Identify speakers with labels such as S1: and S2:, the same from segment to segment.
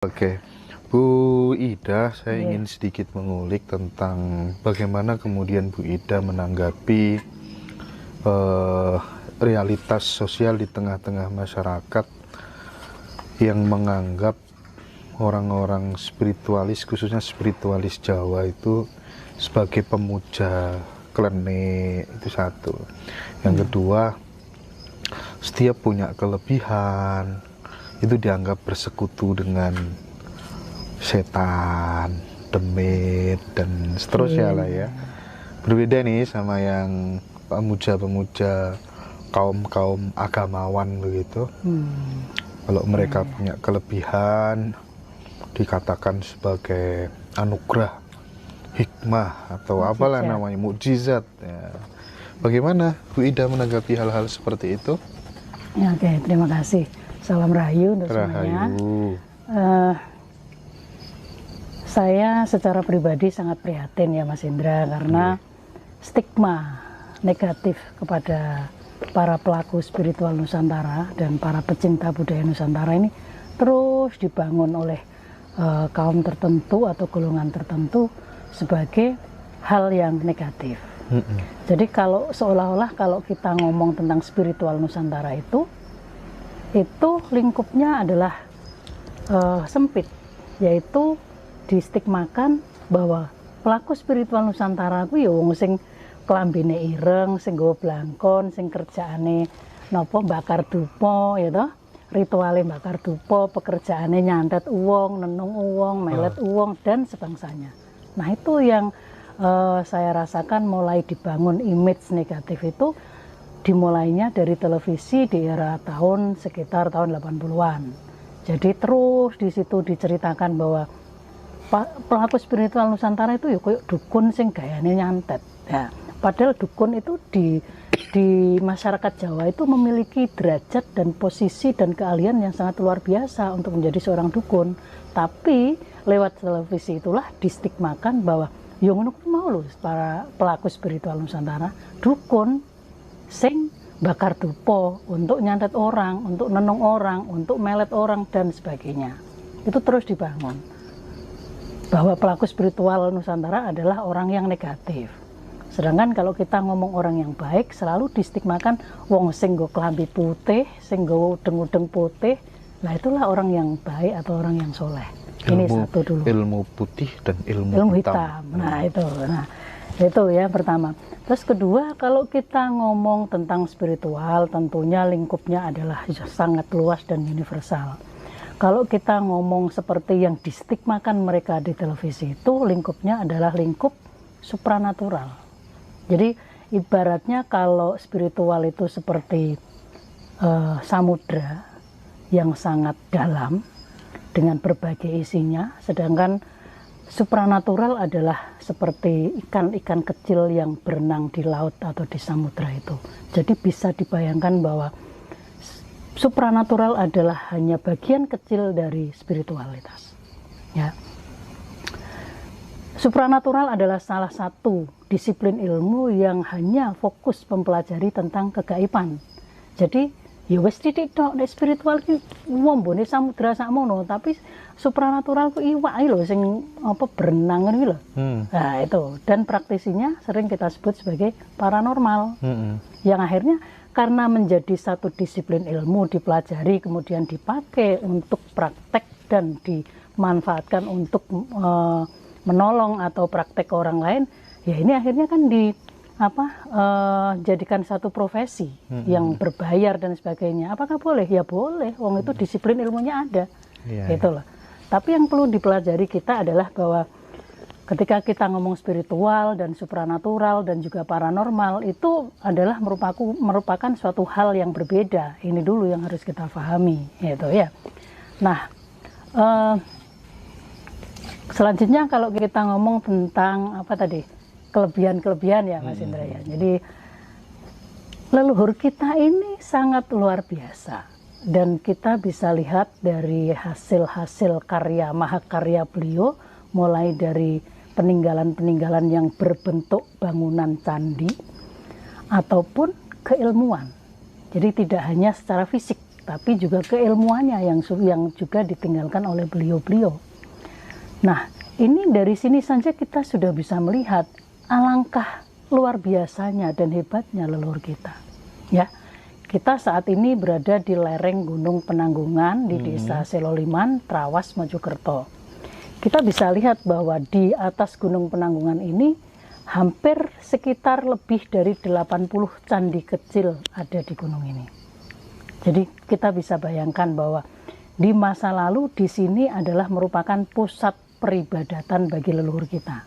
S1: Oke, Bu Ida, saya ingin sedikit mengulik tentang bagaimana kemudian Bu Ida menanggapi realitas sosial di tengah-tengah masyarakat yang menganggap orang-orang spiritualis, khususnya spiritualis Jawa itu sebagai pemuja klenik, itu satu. Yang kedua, setiap punya kelebihan itu dianggap bersekutu dengan setan, demit, dan seterusnya lah ya. Berbeda nih sama yang pemuja-pemuja kaum-kaum agamawan begitu. Kalau mereka punya kelebihan dikatakan sebagai anugerah, hikmah, atau apalah namanya, mukjizat ya. Bagaimana Bu Ida menanggapi hal-hal seperti itu?
S2: Ya, oke, terima kasih. Salam rahayu untuk semuanya. Saya secara pribadi sangat prihatin ya Mas Indra, karena stigma negatif kepada para pelaku spiritual Nusantara dan para pecinta budaya Nusantara ini terus dibangun oleh kaum tertentu atau golongan tertentu sebagai hal yang negatif. Jadi kalau seolah-olah kalau kita ngomong tentang spiritual Nusantara itu lingkupnya adalah sempit, yaitu distigmakan bahwa pelaku spiritual Nusantara ku ya wong sing klambine ireng, sing nggawa blangkon, sing kerjaane napa bakar dupa ya toh, rituale bakar dupa, pekerjaane nyantet uwong, nenung uwong, melet uwong dan sebangsanya. Nah, itu yang saya rasakan mulai dibangun image negatif itu dimulainya dari televisi di era sekitar tahun 80-an. Jadi terus di situ diceritakan bahwa pelaku spiritual Nusantara itu ya kayak dukun sing gayane nyantet. Ya, padahal dukun itu di masyarakat Jawa itu memiliki derajat dan posisi dan keahlian yang sangat luar biasa untuk menjadi seorang dukun. Tapi lewat televisi itulah distigmakan bahwa ya ngono mau lho para pelaku spiritual Nusantara dukun sing bakar dupa untuk nyantet orang, untuk nenung orang, untuk melet orang dan sebagainya. Itu terus dibangun bahwa pelaku spiritual Nusantara adalah orang yang negatif. Sedangkan kalau kita ngomong orang yang baik selalu distigmakan wong sing nggo klambi putih, sing nggo udeng-udeng putih. Nah, itulah orang yang baik atau orang yang soleh. Ini satu dulu.
S1: Ilmu putih dan ilmu hitam.
S2: Nah, itu ya pertama. Terus kedua, kalau kita ngomong tentang spiritual, tentunya lingkupnya adalah sangat luas dan universal. Kalau kita ngomong seperti yang distigmakan mereka di televisi itu, lingkupnya adalah lingkup supranatural. Jadi ibaratnya kalau spiritual itu seperti samudra yang sangat dalam dengan berbagai isinya, sedangkan supranatural adalah seperti ikan-ikan kecil yang berenang di laut atau di samudra itu. Jadi bisa dibayangkan bahwa supranatural adalah hanya bagian kecil dari spiritualitas. Ya. Supranatural adalah salah satu disiplin ilmu yang hanya fokus mempelajari tentang kegaiban. Jadi ya wis titik tok nek spiritual ki wombone samudra sakmono, tapi supranatural ku iwak lho sing apa berenang ngono lho. Nah, itu. Dan praktisinya sering kita sebut sebagai paranormal. Yang akhirnya karena menjadi satu disiplin ilmu dipelajari kemudian dipakai untuk praktek dan dimanfaatkan untuk menolong atau praktek orang lain, ya ini akhirnya kan jadikan satu profesi yang berbayar dan sebagainya. Apakah boleh? Ya boleh. Wong itu disiplin ilmunya ada. Gitu loh. Tapi yang perlu dipelajari kita adalah bahwa ketika kita ngomong spiritual dan supranatural dan juga paranormal itu adalah merupakan suatu hal yang berbeda. Ini dulu yang harus kita pahami, gitu ya. Nah, selanjutnya kalau kita ngomong tentang apa tadi? Kelebihan-kelebihan ya Mas Indra ya. Jadi leluhur kita ini sangat luar biasa dan kita bisa lihat dari hasil-hasil karya mahakarya beliau, mulai dari peninggalan-peninggalan yang berbentuk bangunan candi ataupun keilmuan. Jadi tidak hanya secara fisik tapi juga keilmuannya yang juga ditinggalkan oleh beliau-beliau. Nah, ini dari sini saja kita sudah bisa melihat alangkah luar biasanya dan hebatnya leluhur kita. Ya, kita saat ini berada di lereng Gunung Penanggungan di Desa Seloliman, Trawas, Mojokerto. Kita bisa lihat bahwa di atas Gunung Penanggungan ini hampir sekitar lebih dari 80 candi kecil ada di gunung ini. Jadi kita bisa bayangkan bahwa di masa lalu di sini adalah merupakan pusat peribadatan bagi leluhur kita.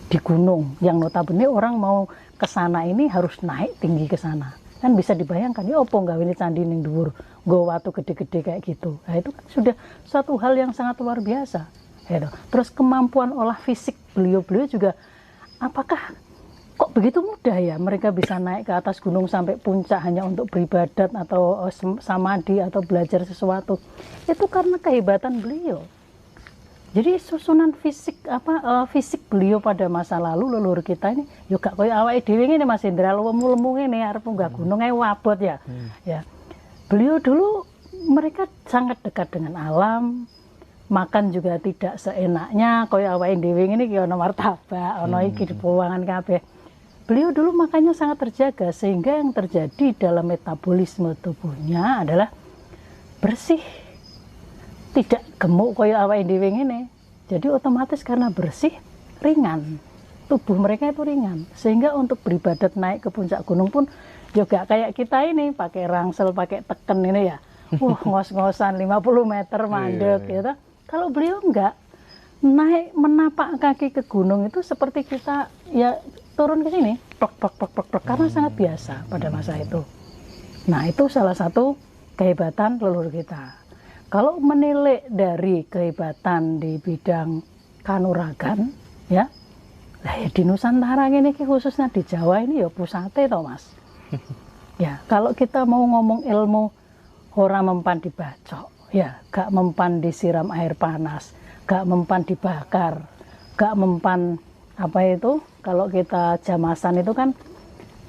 S2: Di gunung yang notabene orang mau ke sana ini harus naik tinggi ke sana. Kan bisa dibayangkan, ya opo nggak ini candi ning dhuwur, nggo watu gede-gede kayak gitu. Nah, itu kan sudah suatu hal yang sangat luar biasa. Gitu. Terus kemampuan olah fisik beliau-beliau juga, apakah kok begitu mudah ya mereka bisa naik ke atas gunung sampai puncak hanya untuk beribadat atau samadhi atau belajar sesuatu? Itu karena kehebatan beliau. Jadi susunan fisik fisik beliau pada masa lalu leluhur kita ini yo gak koyo awake dhewe ngene Mas Indra, lemu-lemu ngene arep munggah gunung ae wabot ya. Ya. Beliau dulu mereka sangat dekat dengan alam, makan juga tidak seenaknya koyo awake dhewe ngene iki ana martabak, ana iki dipowangan kabeh. Beliau dulu makannya sangat terjaga sehingga yang terjadi dalam metabolisme tubuhnya adalah bersih. Tidak gemuk koyo awake dhewe ngene. Jadi otomatis karena bersih, ringan. Tubuh mereka itu ringan. Sehingga untuk beribadat naik ke puncak gunung pun juga kayak kita ini pakai rangsel, pakai teken ini ya. Ngos-ngosan 50 meter mandek gitu. Kalau beliau enggak, naik menapak kaki ke gunung itu seperti kita ya turun ke sini, plek karena sangat biasa pada masa itu. Nah, itu salah satu kehebatan leluhur kita. Kalau menilai dari kehebatan di bidang kanuragan, ya, lah ya di Nusantara ini khususnya di Jawa ini ya pusate toh Mas. Ya, kalau kita mau ngomong ilmu ora mempan dibacok, ya, gak mempan disiram air panas, gak mempan dibakar, gak mempan apa itu? Kalau kita jamasan itu kan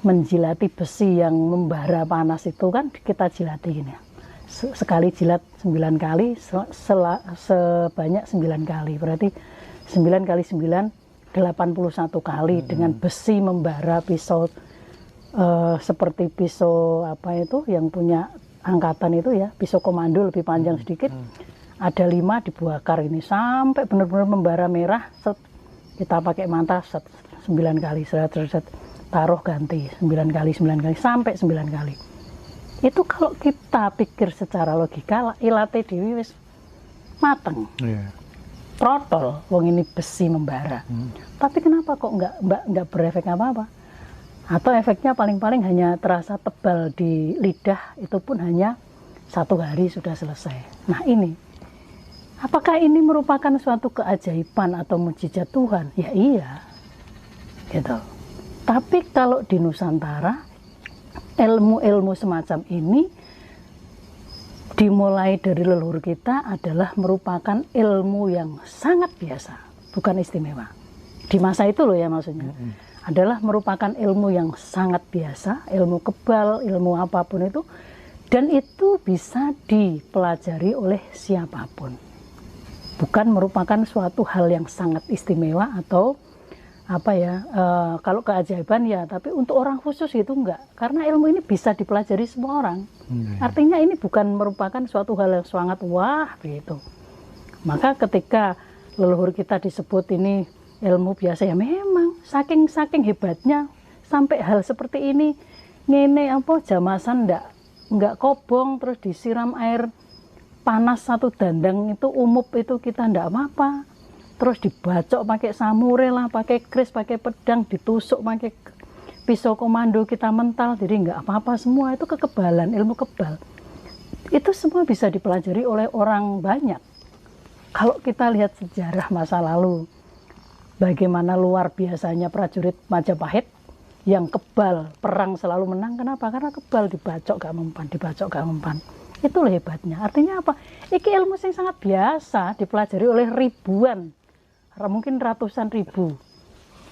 S2: menjilati besi yang membara panas itu kan kita jilati gini ya. Sekali jilat 9 kali sebanyak 9 kali, berarti 9 kali 9 81 kali dengan besi membara, pisau seperti pisau apa itu yang punya angkatan itu ya, pisau komando lebih panjang sedikit, ada 5 dibakar ini sampai benar-benar membara merah. Kita pakai mantah 9 kali, taruh ganti 9 kali sampai 9 kali. Itu kalau kita pikir secara logika, ilate dewi wis mateng, protol, wong ini besi membara. Tapi kenapa kok nggak berefek apa-apa? Atau efeknya paling-paling hanya terasa tebal di lidah, itu pun hanya 1 hari sudah selesai. Nah ini, apakah ini merupakan suatu keajaiban atau mukjizat Tuhan? Ya iya, gitu. Tapi kalau di Nusantara, ilmu-ilmu semacam ini dimulai dari leluhur kita adalah merupakan ilmu yang sangat biasa, bukan istimewa. Di masa itu loh ya maksudnya. Adalah merupakan ilmu yang sangat biasa, ilmu kebal, ilmu apapun itu. Dan itu bisa dipelajari oleh siapapun. Bukan merupakan suatu hal yang sangat istimewa atau apa ya, kalau keajaiban ya, tapi untuk orang khusus itu enggak, karena ilmu ini bisa dipelajari semua orang. Artinya ini bukan merupakan suatu hal yang sangat wah begitu. Maka ketika leluhur kita disebut ini ilmu biasa, ya memang saking hebatnya sampai hal seperti ini ngene apa jamasan enggak kobong terus disiram air panas 1 dandang itu umup itu kita enggak apa-apa. Terus dibacok pakai samurai lah, pakai kris, pakai pedang, ditusuk pakai pisau komando kita mental, jadi nggak apa-apa semua. Itu kekebalan, ilmu kebal. Itu semua bisa dipelajari oleh orang banyak. Kalau kita lihat sejarah masa lalu, bagaimana luar biasanya prajurit Majapahit yang kebal, perang selalu menang. Kenapa? Karena kebal, dibacok gak mempan, dibacok gak mempan. Itulah hebatnya. Artinya apa? Iki ilmu yang sangat biasa dipelajari oleh ribuan, mungkin ratusan ribu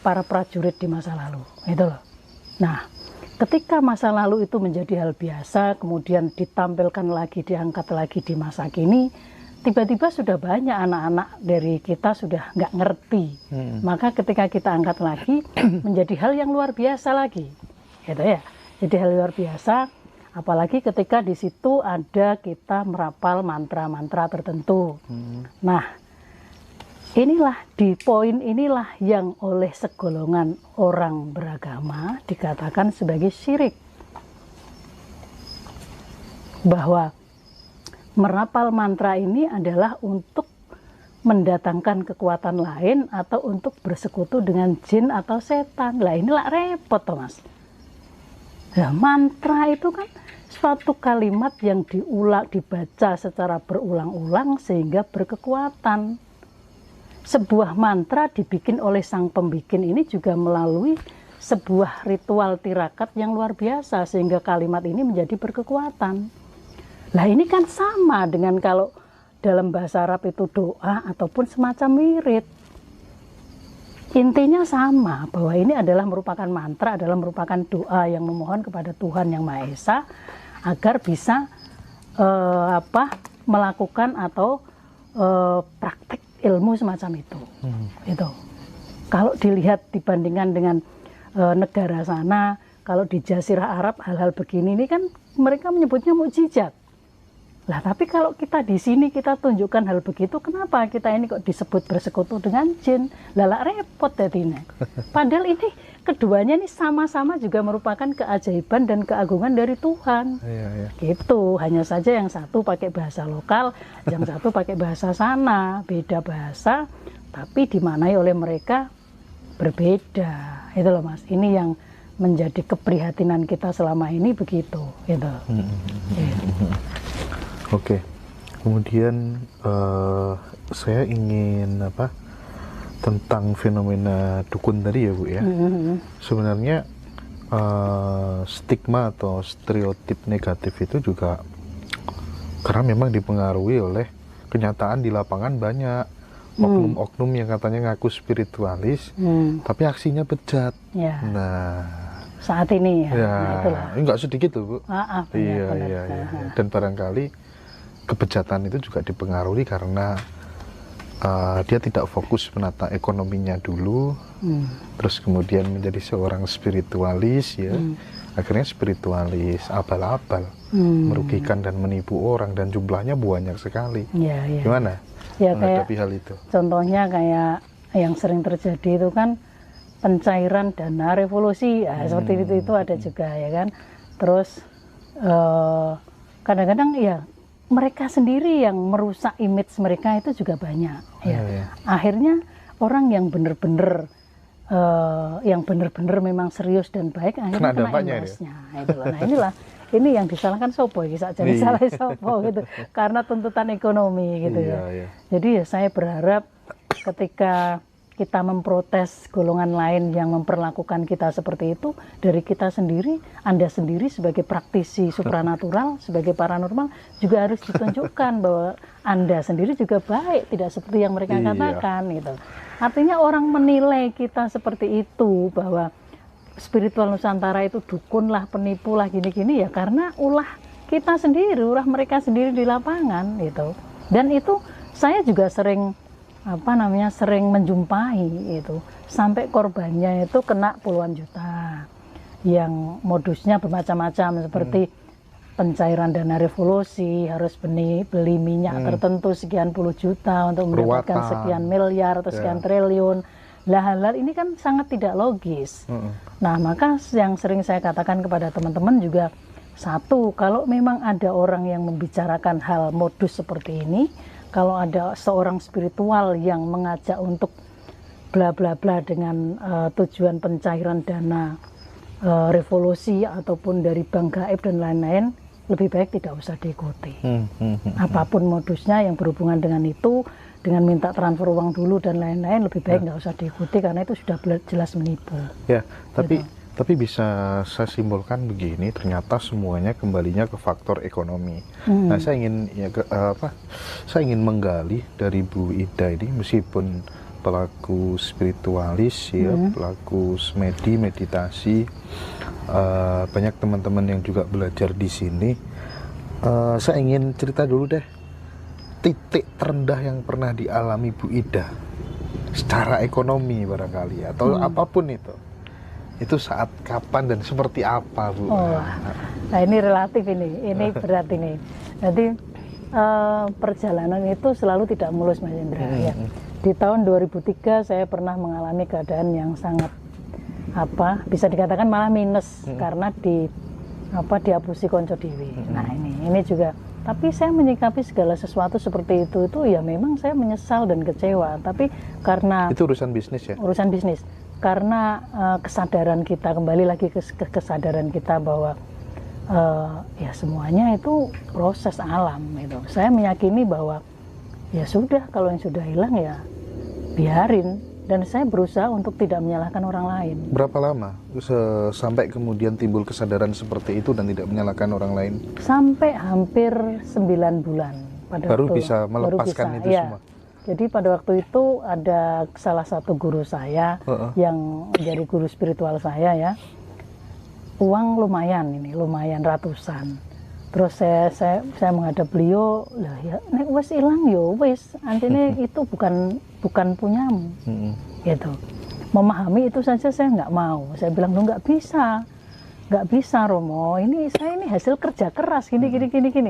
S2: para prajurit di masa lalu, gitu loh. Nah, ketika masa lalu itu menjadi hal biasa, kemudian ditampilkan lagi, diangkat lagi di masa kini, tiba-tiba sudah banyak anak-anak dari kita sudah nggak ngerti. Maka ketika kita angkat lagi, menjadi hal yang luar biasa lagi. Gitu ya. Jadi hal luar biasa, apalagi ketika di situ ada kita merapal mantra-mantra tertentu. Nah, inilah di poin inilah yang oleh segolongan orang beragama dikatakan sebagai syirik. Bahwa merapal mantra ini adalah untuk mendatangkan kekuatan lain atau untuk bersekutu dengan jin atau setan. Lah inilah repot, Mas. Nah, mantra itu kan suatu kalimat yang dibaca secara berulang-ulang sehingga berkekuatan. Sebuah mantra dibikin oleh sang pembikin ini juga melalui sebuah ritual tirakat yang luar biasa sehingga kalimat ini menjadi berkekuatan. Lah ini kan sama dengan kalau dalam bahasa Arab itu doa ataupun semacam wirid. Intinya sama, bahwa ini adalah merupakan mantra, adalah merupakan doa yang memohon kepada Tuhan Yang Maha Esa agar bisa melakukan atau praktek ilmu semacam itu. Itu. Kalau dilihat dibandingkan dengan negara sana, kalau di Jazirah Arab hal-hal begini ini kan mereka menyebutnya mukjizat. Lah tapi kalau kita di sini kita tunjukkan hal begitu, kenapa kita ini kok disebut bersekutu dengan jin? Lah repot jadinya. Padahal ini keduanya ini sama-sama juga merupakan keajaiban dan keagungan dari Tuhan.
S1: Iya.
S2: Gitu. Hanya saja yang satu pakai bahasa lokal, yang satu pakai bahasa sana, beda bahasa, tapi dimaknai oleh mereka berbeda. Itu loh Mas. Ini yang menjadi keprihatinan kita selama ini begitu. Gitu.
S1: Oke, kemudian saya ingin tentang fenomena dukun tadi ya Bu ya. Sebenarnya stigma atau stereotip negatif itu juga karena memang dipengaruhi oleh kenyataan di lapangan banyak oknum-oknum yang katanya ngaku spiritualis, tapi aksinya bejat.
S2: Ya.
S1: Nah,
S2: saat ini ya, nah, itulah.
S1: Enggak sedikit loh Bu.
S2: Iya.
S1: Dan barangkali kebejatan itu juga dipengaruhi karena dia tidak fokus menata ekonominya dulu, terus kemudian menjadi seorang spiritualis ya, akhirnya spiritualis abal-abal, merugikan dan menipu orang dan jumlahnya banyak sekali. Gimana menghadapi hal itu?
S2: Contohnya kayak yang sering terjadi itu kan pencairan dana revolusi, ya, seperti itu ada juga ya kan. Terus kadang-kadang ya mereka sendiri yang merusak image mereka itu juga banyak. Ya. Akhirnya orang yang benar-benar memang serius dan baik akhirnya kena imbasnya. Nah inilah ini yang disalahkan sopo, bisa jadi salah sopo gitu, karena tuntutan ekonomi gitu ya. Jadi ya saya berharap ketika kita memprotes golongan lain yang memperlakukan kita seperti itu, dari kita sendiri, Anda sendiri sebagai praktisi supranatural, sebagai paranormal juga harus ditunjukkan bahwa Anda sendiri juga baik, tidak seperti yang mereka katakan gitu. Artinya orang menilai kita seperti itu, bahwa spiritual Nusantara itu dukun lah, penipu lah, gini-gini ya karena ulah kita sendiri, ulah mereka sendiri di lapangan gitu. Dan itu saya juga sering menjumpai itu sampai korbannya itu kena puluhan juta, yang modusnya bermacam-macam seperti pencairan dana revolusi, harus beli minyak tertentu sekian puluh juta untuk mendapatkan sekian miliar atau sekian triliun. Lah hal-hal ini kan sangat tidak logis. Nah maka yang sering saya katakan kepada teman-teman juga, satu, kalau memang ada orang yang membicarakan hal modus seperti ini, kalau ada seorang spiritual yang mengajak untuk bla bla bla dengan tujuan pencairan dana revolusi ataupun dari bank gaib dan lain-lain, lebih baik tidak usah diikuti. Apapun modusnya yang berhubungan dengan itu, dengan minta transfer uang dulu dan lain-lain, lebih baik nggak usah diikuti karena itu sudah jelas menipu.
S1: Ya, tapi bisa saya simpulkan begini, ternyata semuanya kembalinya ke faktor ekonomi. Nah, saya ingin saya ingin menggali dari Bu Ida ini, meskipun pelaku spiritualis ya, pelaku meditasi. Banyak teman-teman yang juga belajar di sini. Saya ingin cerita dulu deh, titik terendah yang pernah dialami Bu Ida secara ekonomi barangkali atau apapun itu saat kapan dan seperti apa, Bu?
S2: Nah ini relatif ini berat ini. Jadi perjalanan itu selalu tidak mulus, Mas Indra. Ya. Di tahun 2003 saya pernah mengalami keadaan yang sangat bisa dikatakan malah minus karena dihapusi konco dewi. Nah ini juga. Tapi saya menyikapi segala sesuatu seperti itu ya memang saya menyesal dan kecewa. Tapi karena
S1: itu urusan bisnis ya. Urusan
S2: bisnis. Karena kesadaran kita, kembali lagi ke kesadaran kita bahwa ya semuanya itu proses alam gitu. Saya meyakini bahwa ya sudah, kalau yang sudah hilang ya biarin, dan saya berusaha untuk tidak menyalahkan orang lain.
S1: Berapa lama sampai kemudian timbul kesadaran seperti itu dan tidak menyalahkan orang lain?
S2: Sampai hampir 9 bulan
S1: baru bisa melepaskan itu semua.
S2: Jadi pada waktu itu ada salah satu guru saya yang menjadi guru spiritual saya ya. Uang lumayan ratusan. Terus saya menghadap beliau, lah ya nek wis ilang yo wis, antine itu bukan punyamu. Gitu. Memahami itu saja saya nggak mau. Saya bilang lu nggak bisa Romo. Saya ini hasil kerja keras gini.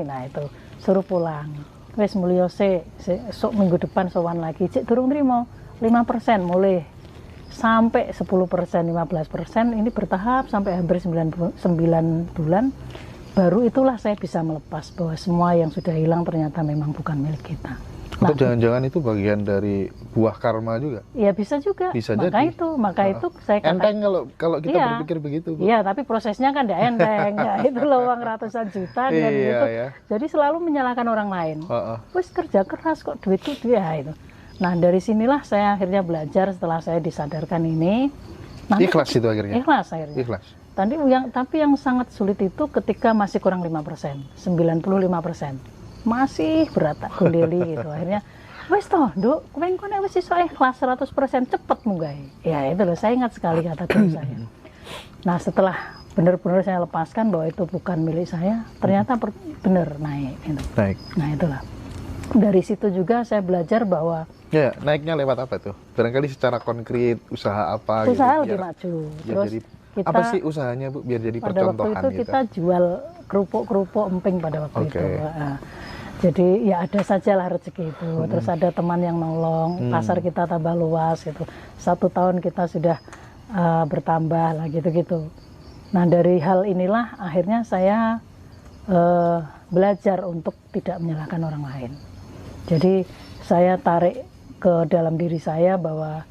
S2: Nah itu suruh pulang. Wes mulya sok minggu depan sowan lagi. Cek durung trimo 5% mulai sampai 10%, 15%, ini bertahap sampai hampir 9 bulan. Baru itulah saya bisa melepas bahwa semua yang sudah hilang ternyata memang bukan milik kita.
S1: Atau jangan-jangan itu bagian dari buah karma juga?
S2: Ya bisa juga.
S1: Bisa
S2: maka itu saya katakan.
S1: Enteng kalau kita berpikir begitu, Bu.
S2: Iya, tapi prosesnya kan tidak enteng. Ya, itu loh uang ratusan juta kan gitu.
S1: Iya.
S2: Jadi selalu menyalahkan orang lain. Wes kerja keras kok duit itu ya itu. Nah dari sinilah saya akhirnya belajar setelah saya disadarkan ini.
S1: Ikhlas itu akhirnya?
S2: Ikhlas akhirnya.
S1: Ikhlas.
S2: Tapi yang sangat sulit itu ketika masih kurang 5%, 95%. Masih berat tak kundeli gitu. Akhirnya, wes toh, Duk, kowe nek wis iso ikhlas 100% cepet munggah. Ya itu loh, saya ingat sekali kata guru saya. Nah setelah benar-benar saya lepaskan bahwa itu bukan milik saya, ternyata benar naik. Gitu.
S1: Naik.
S2: Nah itulah. Dari situ juga saya belajar bahwa
S1: naiknya lewat apa tuh? Barangkali secara konkret usaha apa?
S2: Usaha lebih maju. Terus
S1: kita, apa sih usahanya, Bu, biar jadi percontohan?
S2: Pada waktu itu kita jual kerupuk emping pada waktu itu. Jadi ya ada sajalah rezeki itu. Terus ada teman yang nolong, pasar kita tambah luas gitu. 1 tahun kita sudah bertambah lah gitu-gitu. Nah dari hal inilah akhirnya saya belajar untuk tidak menyalahkan orang lain. Jadi saya tarik ke dalam diri saya bahwa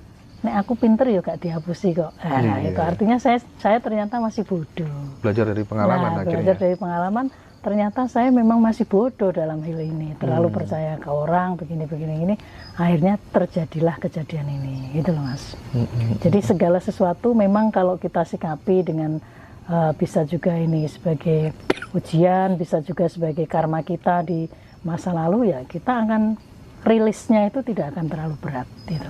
S2: nek aku pinter ya gak dihapusi kok. Itu artinya saya ternyata masih bodoh.
S1: Belajar dari pengalaman akhirnya.
S2: Belajar dari pengalaman, ternyata saya memang masih bodoh dalam hal ini. Terlalu percaya ke orang begini. Akhirnya terjadilah kejadian ini. Gitu loh, Mas. Jadi segala sesuatu memang kalau kita sikapi dengan bisa juga ini sebagai ujian, bisa juga sebagai karma kita di masa lalu, ya kita akan rilisnya itu tidak akan terlalu berat gitu.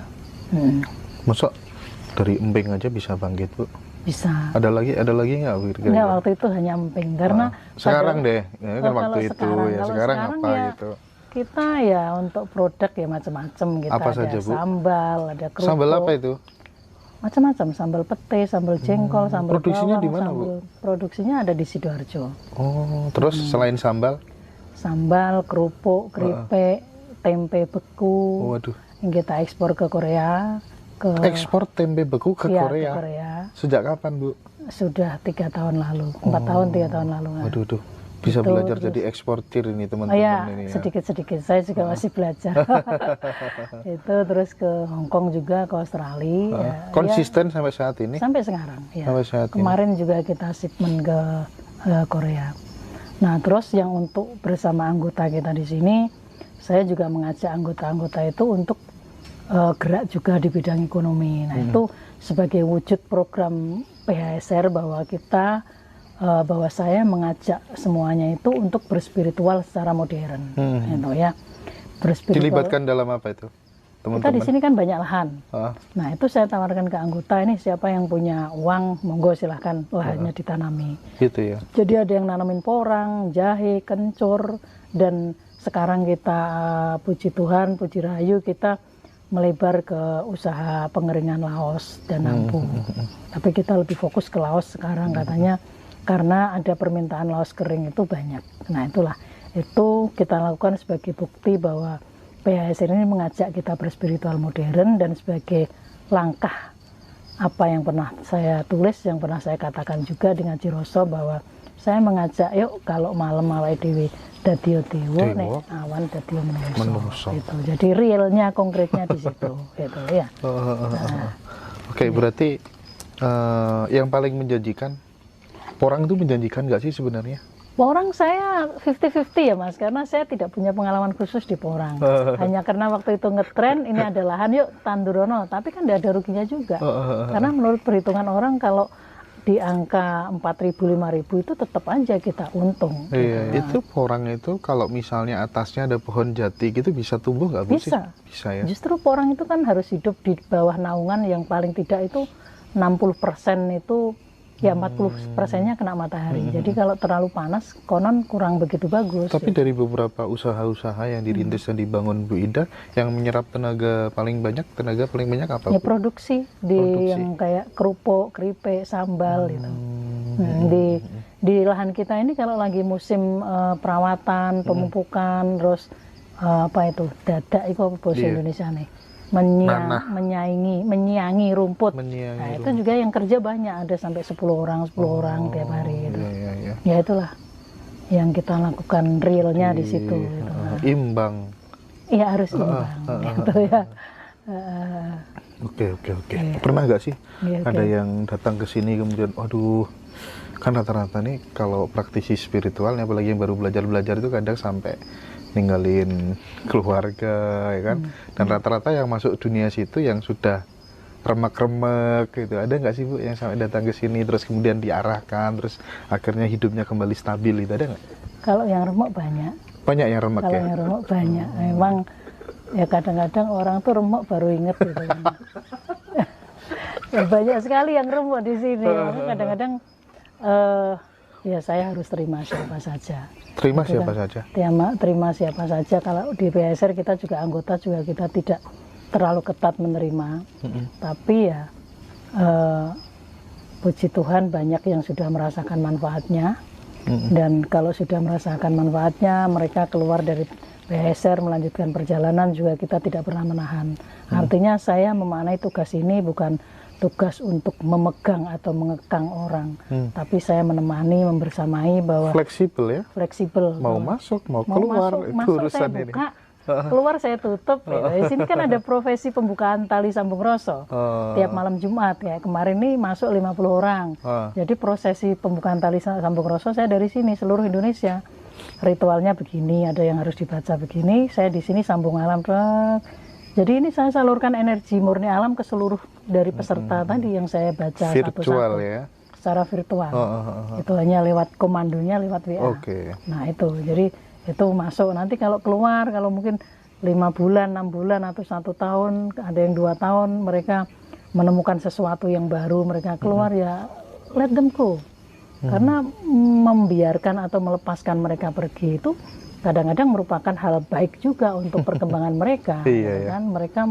S1: Masa dari emping aja bisa bangkit, Bu?
S2: Bisa.
S1: Ada lagi nggak, Bu?
S2: Enggak, waktu itu hanya emping karena
S1: sekarang deh, ya kan waktu itu ya sekarang apa
S2: ya,
S1: gitu.
S2: Kita ya untuk produk ya macam-macam gitu.
S1: Apa
S2: ada
S1: saja, Bu?
S2: Sambal, ada kerupuk.
S1: Sambal apa itu?
S2: Macam-macam, sambal pete, sambal jengkol, sambal
S1: produksinya
S2: bawang.
S1: Di mana, Bu?
S2: Produksinya ada di Sidoarjo.
S1: Oh, terus selain sambal?
S2: Sambal, kerupuk, keripik, tempe beku.
S1: Waduh.
S2: Yang kita ekspor ke Korea.
S1: Ekspor tempe beku ke Korea?
S2: Ke Korea.
S1: Sejak kapan, Bu?
S2: Sudah 3 tahun lalu, 4 tahun, 3 tahun lalu.
S1: Waduh. Bisa itu, belajar jadi eksportir ini teman-teman ini.
S2: Sedikit-sedikit, saya juga masih belajar. Itu terus ke Hong Kong juga, ke Australia.
S1: Konsisten sampai saat ini?
S2: Sampai sekarang, ya.
S1: Sampai saat
S2: Kemarin juga kita shipment ke Korea. Nah, terus yang untuk bersama anggota kita di sini, saya juga mengajak anggota-anggota itu untuk gerak juga di bidang ekonomi. Nah, itu sebagai wujud program PHSR bahwa kita bahwa saya mengajak semuanya itu untuk berspiritual secara modern, gitu ya.
S1: Dilibatkan dalam apa itu?
S2: Kita di sini kan banyak lahan.
S1: Ah,
S2: Nah, itu saya tawarkan ke anggota, ini siapa yang punya uang, monggo silahkan lahannya ditanami.
S1: gitu ya.
S2: Jadi ada yang nanamin porang, jahe, kencur, dan sekarang kita puji Tuhan, puji rahayu, kita melebar ke usaha pengeringan laos dan nampu. Tapi kita lebih fokus ke laos sekarang katanya, karena ada permintaan laos kering itu banyak. Nah itulah, itu kita lakukan sebagai bukti bahwa PHSR ini mengajak kita berspiritual modern, dan sebagai langkah apa yang pernah saya tulis, yang pernah saya katakan juga dengan Ciroso, bahwa saya mengajak yuk kalau malam awake dhewe dadi dewa, nek awan dadi menungso. Itu. Jadi realnya konkretnya di situ gitu ya. Nah,
S1: Oke, berarti yang paling menjanjikan, porang itu menjanjikan nggak sih sebenarnya?
S2: Porang saya 50-50 ya Mas, karena saya tidak punya pengalaman khusus di porang. Hanya karena waktu itu ngetren, ini ada lahan yuk tandurono, tapi kan tidak ada ruginya juga. Karena menurut perhitungan orang kalau di angka 4.000, 5.000 itu tetap aja kita untung.
S1: Iya, itu porang itu kalau misalnya atasnya ada pohon jati gitu bisa tumbuh nggak Bu?
S2: Bisa.
S1: Bisa ya?
S2: Justru porang itu kan harus hidup di bawah naungan yang paling tidak itu 60% itu, ya 40%-nya kena matahari. Jadi kalau terlalu panas, konon kurang begitu bagus.
S1: Tapi dari beberapa usaha-usaha yang dirintis dan dibangun Bu Ida, yang menyerap tenaga paling banyak apa
S2: Ya
S1: Bu?
S2: produksi yang kayak kerupuk, keripik, sambal gitu. Di lahan kita ini kalau lagi musim perawatan, pemupukan, terus apa itu dadak itu apa bahasa Indonesia nih? Menyiangi rumput. Nah, itu juga yang kerja banyak, ada sampai 10 orang tiap hari gitu. Ya itulah yang kita lakukan realnya di situ gitu.
S1: Imbang.
S2: Iya harus imbang gitu ya.
S1: Oke. Pernah nggak sih ada yang datang ke sini kemudian aduh, kan rata-rata nih kalau praktisi spiritual, apalagi yang baru belajar itu kadang sampai ninggalin keluarga ya kan, dan rata-rata yang masuk dunia situ yang sudah remek-remek gitu. Ada nggak sih Bu yang sampai datang ke sini terus kemudian diarahkan terus akhirnya hidupnya kembali stabil, itu ada nggak?
S2: Kalau yang remuk banyak
S1: Yang remek
S2: kalau
S1: ya?
S2: yang remuk banyak memang, ya kadang-kadang orang tuh remuk baru inget gitu kan. Ya, banyak sekali yang remuk di sini. Kadang-kadang ya saya harus terima siapa saja.
S1: Terima
S2: gitu
S1: siapa
S2: kan.
S1: saja?
S2: Terima siapa saja. Kalau di PHSR kita juga anggota juga kita tidak terlalu ketat menerima. Tapi ya puji Tuhan banyak yang sudah merasakan manfaatnya. Dan kalau sudah merasakan manfaatnya, mereka keluar dari PHSR melanjutkan perjalanan juga kita tidak pernah menahan. Artinya saya memaknai tugas ini bukan tugas untuk memegang atau mengekang orang, tapi saya menemani, membersamai bahwa
S1: fleksibel ya,
S2: fleksibel.
S1: mau masuk mau keluar itu
S2: masuk
S1: urusan
S2: saya
S1: ini.
S2: buka, keluar saya tutup. Di sini kan ada profesi pembukaan tali sambung roso tiap malam Jumat ya. Kemarin ini masuk 50 orang. Jadi prosesi pembukaan tali sambung roso saya dari sini seluruh Indonesia. Ritualnya begini, ada yang harus dibaca begini. Saya di sini sambung alam. Jadi ini saya salurkan energi murni alam ke seluruh dari peserta tadi yang saya baca
S1: virtual
S2: satu-satu
S1: ya,
S2: secara virtual. Itu hanya lewat komandonya lewat WA. Nah itu, jadi itu masuk. Nanti kalau keluar, kalau mungkin 5 bulan, 6 bulan atau 1 tahun, ada yang 2 tahun, mereka menemukan sesuatu yang baru, mereka keluar ya let them go. Karena membiarkan atau melepaskan mereka pergi itu kadang-kadang merupakan hal baik juga untuk perkembangan mereka. Kan mereka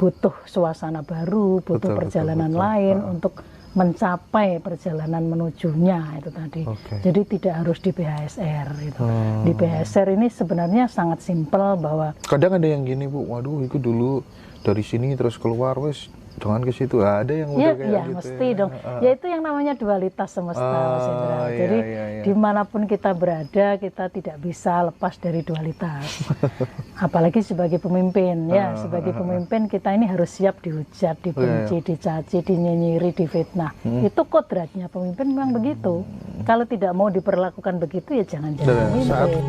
S2: butuh suasana baru, butuh perjalanan lain untuk mencapai perjalanan menujunya itu tadi. Jadi tidak harus di PHSR itu. Di PHSR ini sebenarnya sangat simpel bahwa
S1: kadang ada yang gini Bu, waduh itu dulu dari sini terus keluar wes jangan ke situ. Ada yang udah kayak gitu.
S2: Mesti dong. Ya itu yang namanya dualitas semesta, Mas Indra. Jadi dimanapun kita berada, kita tidak bisa lepas dari dualitas. Apalagi sebagai pemimpin, ya sebagai pemimpin kita ini harus siap dihujat, dibenci, dicaci, dinyinyiri, difitnah. Itu kodratnya pemimpin memang begitu. Kalau tidak mau diperlakukan begitu ya jangan jadi pemimpin.